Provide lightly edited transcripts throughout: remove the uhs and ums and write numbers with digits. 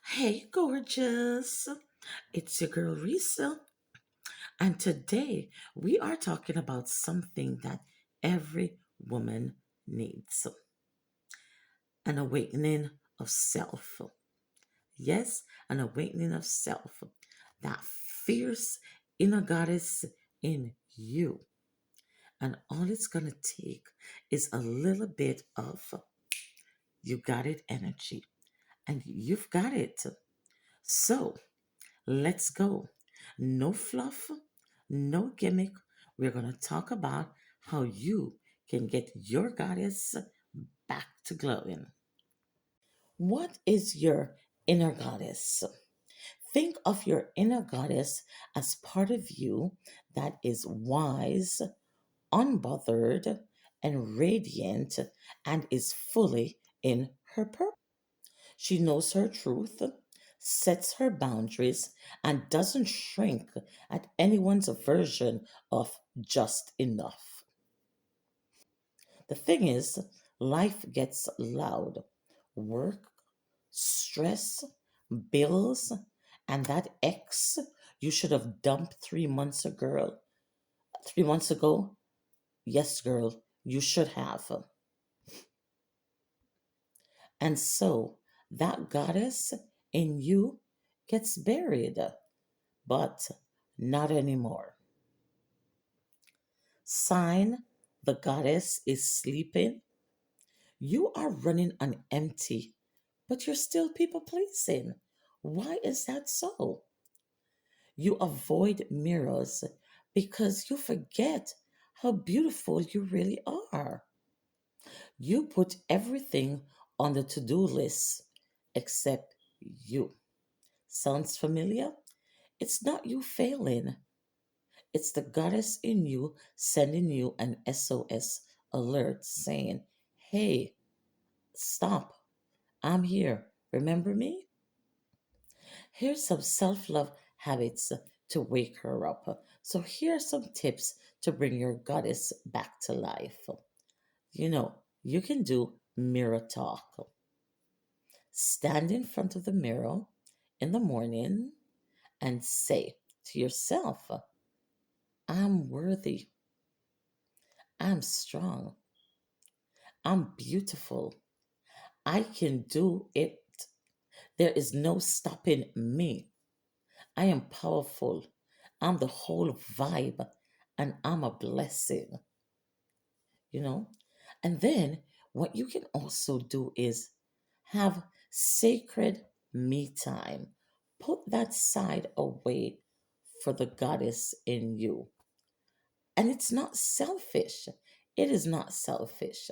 Hey, gorgeous. It's your girl Risa, and today we are talking about something that every woman needs, an awakening of self. Yes, an awakening of self. That fierce inner goddess in you. And all it's going to take is a little bit of you got it energy, and you've got it. So, let's go. No fluff, no gimmick. We're going to talk about how you can get your goddess back to glowing. What is your inner goddess? Think of your inner goddess as part of you that is wise, unbothered, and radiant, and is fully in her purpose. She knows her truth, sets her boundaries, and doesn't shrink at anyone's version of just enough. The thing is, life gets loud. Work, stress, bills, and that ex you should have dumped 3 months ago. 3 months ago, yes, girl, you should have. And so that goddess in you gets buried, but not anymore. Sign the goddess is sleeping. You are running on empty, but you're still people pleasing. Why is that so? You avoid mirrors because you forget how beautiful you really are. You put everything on the to do list except you. Sounds familiar? It's not you failing, it's the goddess in you sending you an SOS alert saying, hey, stop, I'm here. Remember me? Here's some self love habits to wake her up. So, here are some tips to bring your goddess back to life. You can do mirror talk. Stand in front of the mirror in the morning and say to yourself, I'm worthy, I'm strong, I'm beautiful, I can do it. There is no stopping me. I am powerful. I'm the whole vibe and I'm a blessing, you know? And then what you can also do is have sacred me time. Put that side away for the goddess in you. And it's not selfish. It is not selfish.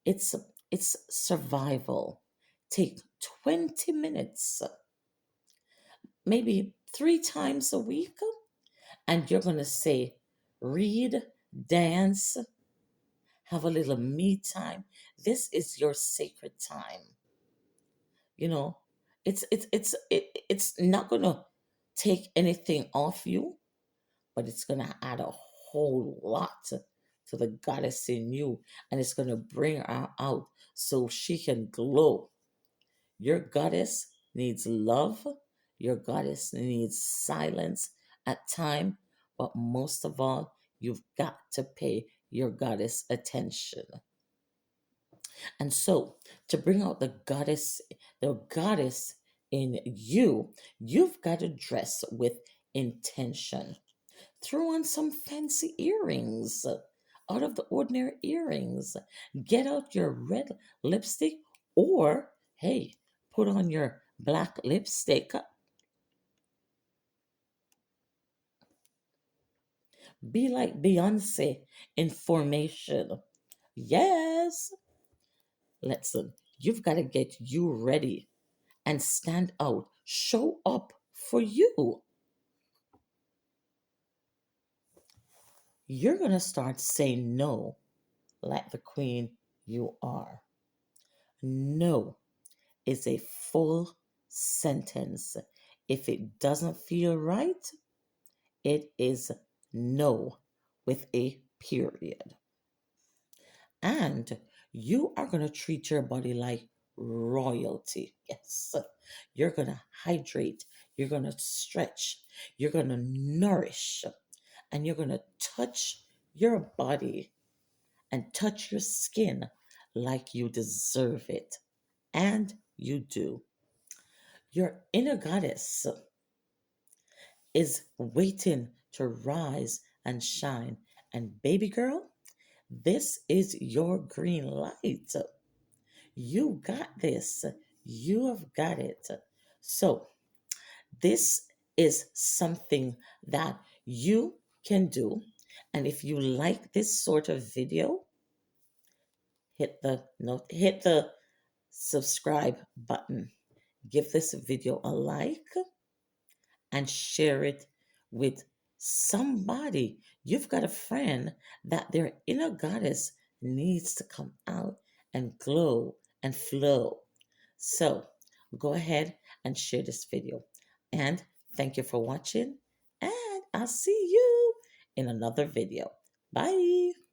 It's it's survival. Take 20 minutes, maybe 3 times a week, and you're going to say, read, dance, have a little me time. This is your sacred time. You know, it's not going to take anything off you, but it's going to add a whole lot to the goddess in you, and it's going to bring her out so she can glow. Your goddess needs love. Your goddess needs silence at time, but most of all, you've got to pay your goddess attention. And so, to bring out the goddess in you, you've got to dress with intention. Throw on some fancy earrings, out of the ordinary earrings. Get out your red lipstick, or hey, put on your black lipstick. Be like Beyonce in formation. Yes. Listen, you've got to get you ready and stand out. Show up for you. You're going to start saying no like the queen you are. No is a full sentence. If it doesn't feel right, it is no with a period. And you are going to treat your body like royalty. Yes. You're going to hydrate, you're going to stretch, you're going to nourish, and you're going to touch your body and touch your skin like you deserve it. And you do. Your inner goddess is waiting to rise and shine. And baby girl, this is your green light. You got this. You have got it. So, this is something that you can do. And if you like this sort of video, hit the subscribe button. Give this video a like and share it with somebody. You've got a friend that their inner goddess needs to come out and glow and flow. So go ahead and share this video. And thank you for watching. And I'll see you in another video. Bye.